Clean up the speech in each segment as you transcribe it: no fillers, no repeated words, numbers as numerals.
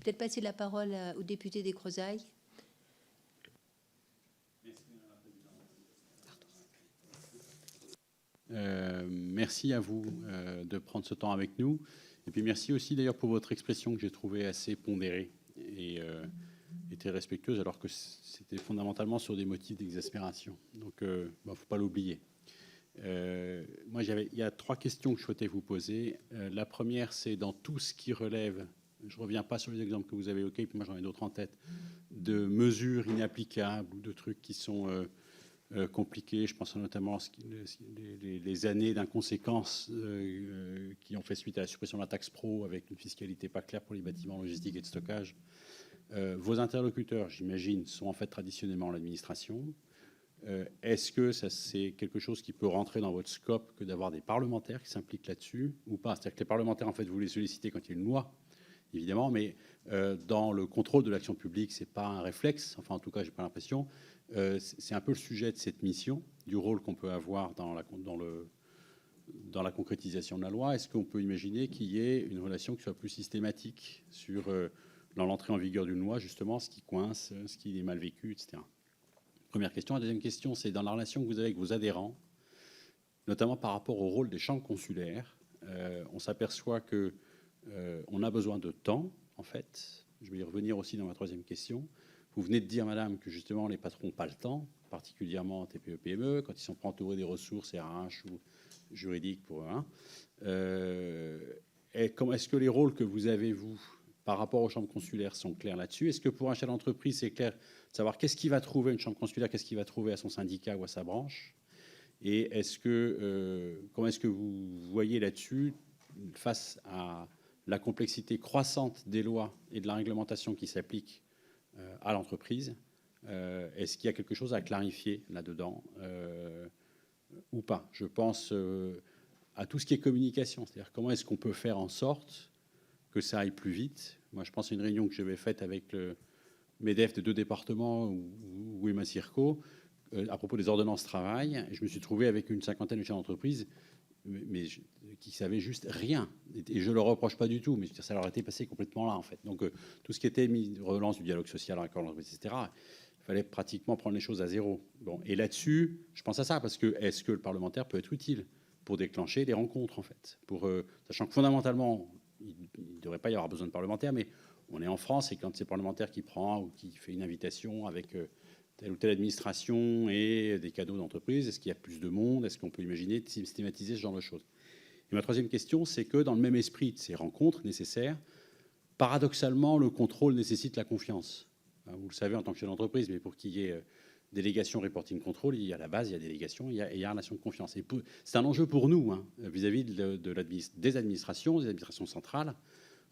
Peut-être passer la parole au député des Creusailles. Merci à vous de prendre ce temps avec nous. Et puis merci aussi d'ailleurs pour votre expression que j'ai trouvée assez pondérée et très respectueuse, alors que c'était fondamentalement sur des motifs d'exaspération. Donc il ne faut pas l'oublier. Moi, il y a 3 questions que je souhaitais vous poser. La première, c'est dans tout ce qui relève, je ne reviens pas sur les exemples que vous avez évoqués, puis moi j'en ai d'autres en tête, de mesures inapplicables ou de trucs qui sont compliqués. Je pense notamment les années d'inconséquences qui ont fait suite à la suppression de la taxe pro avec une fiscalité pas claire pour les bâtiments logistiques et de stockage. Vos interlocuteurs, j'imagine, sont en fait traditionnellement l'administration. Est-ce que ça, c'est quelque chose qui peut rentrer dans votre scope que d'avoir des parlementaires qui s'impliquent là-dessus ou pas? C'est-à-dire que les parlementaires, en fait, vous les sollicitez quand il y a une loi, évidemment, mais dans le contrôle de l'action publique, c'est pas un réflexe. Enfin, en tout cas, j'ai pas l'impression. C'est un peu le sujet de cette mission, du rôle qu'on peut avoir dans la concrétisation de la loi. Est-ce qu'on peut imaginer qu'il y ait une relation qui soit plus systématique sur dans l'entrée en vigueur d'une loi, justement, ce qui coince, ce qui est mal vécu, etc. Première question. La deuxième question, c'est dans la relation que vous avez avec vos adhérents, notamment par rapport au rôle des chambres consulaires. On s'aperçoit que on a besoin de temps, en fait. Je vais y revenir aussi dans ma troisième question. Vous venez de dire, madame, que justement les patrons n'ont pas le temps, particulièrement en TPE-PME, quand ils sont prêts à entourés des ressources RH ou juridiques pour eux. Et comment est-ce que les rôles que vous avez, vous, par rapport aux chambres consulaires, sont clairs là-dessus? Est-ce que pour un chef d'entreprise, c'est clair de savoir qu'est-ce qu'il va trouver, une chambre consulaire, qu'est-ce qu'il va trouver à son syndicat ou à sa branche? Et comment est-ce que vous voyez là-dessus, face à la complexité croissante des lois et de la réglementation qui s'applique à l'entreprise, est-ce qu'il y a quelque chose à clarifier là-dedans ou pas? Je pense à tout ce qui est communication, c'est-à-dire comment est-ce qu'on peut faire en sorte que ça aille plus vite. Moi, je pense à une réunion que j'avais faite avec le MEDEF de 2 départements, ou Emma Circo, à propos des ordonnances travail. Et je me suis trouvé avec une cinquantaine de chefs d'entreprise, mais qui savaient juste rien. Et je ne leur reproche pas du tout, mais ça leur était passé complètement là, en fait. Donc, tout ce qui était relance du dialogue social, accord d'entreprise, etc., il fallait pratiquement prendre les choses à zéro. Bon, et là-dessus, je pense à ça, parce que est-ce que le parlementaire peut être utile pour déclencher des rencontres, en fait, sachant que fondamentalement, il ne devrait pas y avoir besoin de parlementaires, mais on est en France, et quand c'est le parlementaire qui prend ou qui fait une invitation avec telle ou telle administration et des cadeaux d'entreprise, est-ce qu'il y a plus de monde? Est-ce qu'on peut imaginer de systématiser ce genre de choses? Et ma troisième question, c'est que dans le même esprit de ces rencontres nécessaires, paradoxalement, le contrôle nécessite la confiance. Vous le savez en tant que chef d'entreprise, mais pour qu'il y ait délégation, reporting, contrôle, il y a à la base, il y a délégation, il y a relation de confiance. Et c'est un enjeu pour nous, vis-à-vis des administrations centrales,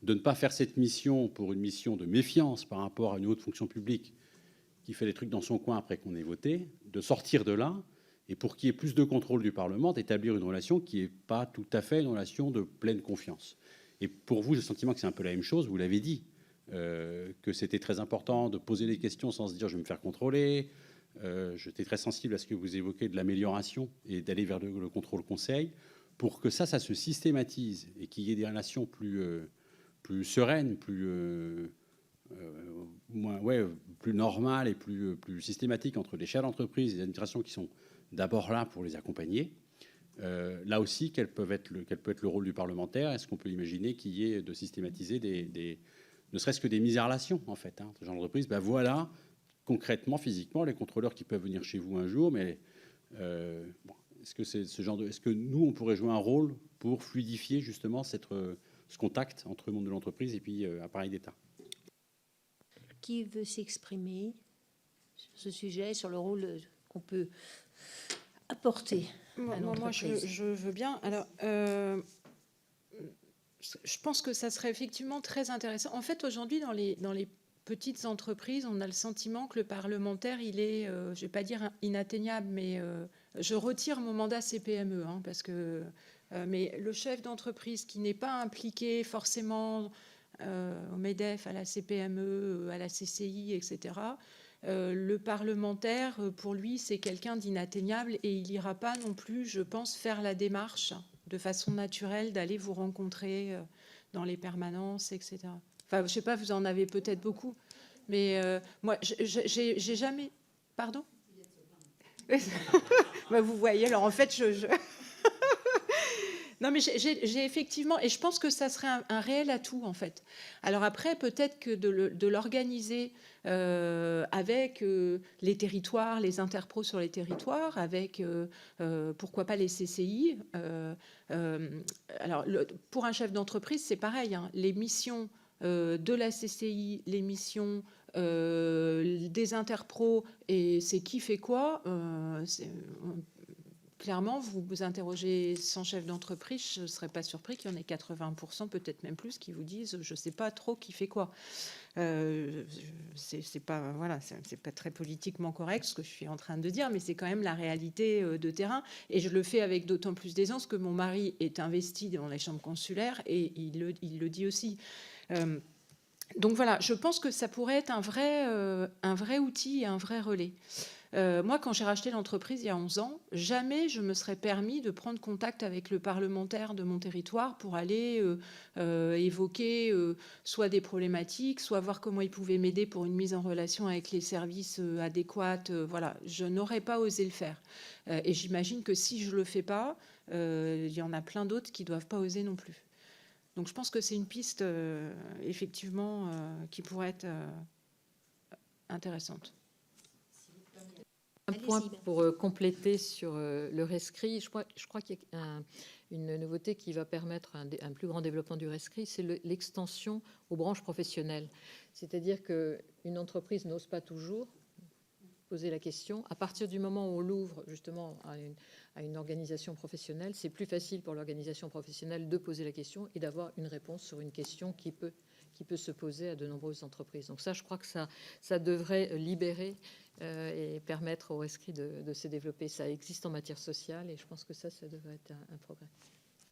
de ne pas faire cette mission pour une mission de méfiance par rapport à une haute fonction publique qui fait des trucs dans son coin après qu'on ait voté, de sortir de là, et pour qu'il y ait plus de contrôle du Parlement, d'établir une relation qui n'est pas tout à fait une relation de pleine confiance. Et pour vous, j'ai le sentiment que c'est un peu la même chose, vous l'avez dit, que c'était très important de poser des questions sans se dire je vais me faire contrôler. J'étais très sensible à ce que vous évoquez de l'amélioration et d'aller vers le contrôle conseil, pour que ça se systématise et qu'il y ait des relations plus sereines, plus normales et plus systématiques entre les chefs d'entreprise et les administrations qui sont d'abord là pour les accompagner. Là aussi, quel peut être le rôle du parlementaire? Est-ce qu'on peut imaginer qu'il y ait de systématiser ne serait-ce que des mises en relation, en fait, ce genre d'entreprise? Voilà, concrètement, physiquement, les contrôleurs qui peuvent venir chez vous un jour, mais est-ce que c'est ce genre est-ce que nous, on pourrait jouer un rôle pour fluidifier justement ce contact entre le monde de l'entreprise et puis appareil d'État? Qui veut s'exprimer sur ce sujet, sur le rôle qu'on peut apporter à l'entreprise? Moi, je veux bien. Alors, je pense que ça serait effectivement très intéressant. En fait, aujourd'hui, dans les petites entreprises, on a le sentiment que le parlementaire, il est, je ne vais pas dire inatteignable, mais je retire mon mandat CPME, parce que mais le chef d'entreprise qui n'est pas impliqué forcément au MEDEF, à la CPME, à la CCI, etc., le parlementaire, pour lui, c'est quelqu'un d'inatteignable et il n'ira pas non plus, je pense, faire la démarche de façon naturelle d'aller vous rencontrer dans les permanences, etc. Enfin, je ne sais pas, vous en avez peut-être beaucoup. Mais moi, j'ai jamais... Pardon? Bah, vous voyez, alors en fait, non, mais j'ai effectivement, et je pense que ça serait un réel atout, en fait. Alors après, peut-être que de l'organiser avec les territoires, les interpros sur les territoires, avec, pourquoi pas, les CCI. Alors, pour un chef d'entreprise, c'est pareil, hein, les missions de la CCI, les missions des interpros, et c'est qui fait quoi, clairement, vous interrogez 100 chefs d'entreprise, je ne serais pas surpris qu'il y en ait 80%, peut-être même plus, qui vous disent je ne sais pas trop qui fait quoi. C'est pas, voilà, c'est pas très politiquement correct ce que je suis en train de dire, mais c'est quand même la réalité de terrain. Et je le fais avec d'autant plus d'aisance que mon mari est investi dans les chambres consulaires et il le dit aussi. Donc voilà, je pense que ça pourrait être un vrai outil et un vrai relais. Moi, quand j'ai racheté l'entreprise il y a 11 ans, jamais je me serais permis de prendre contact avec le parlementaire de mon territoire pour aller évoquer soit des problématiques, soit voir comment il pouvait m'aider pour une mise en relation avec les services adéquats. Voilà, je n'aurais pas osé le faire. Et j'imagine que si je ne le fais pas, il y en a plein d'autres qui ne doivent pas oser non plus. Donc je pense que c'est une piste, effectivement, qui pourrait être intéressante. Un point pour compléter sur le rescrit. Je crois qu'il y a une nouveauté qui va permettre un plus grand développement du rescrit, c'est l'extension aux branches professionnelles. C'est-à-dire qu'une entreprise n'ose pas toujours poser la question. À partir du moment où on l'ouvre justement à une organisation professionnelle, c'est plus facile pour l'organisation professionnelle de poser la question et d'avoir une réponse sur une question qui peut se poser à de nombreuses entreprises. Donc ça, je crois que ça devrait libérer et permettre au rescrit de se développer. Ça existe en matière sociale et je pense que ça devrait être un progrès.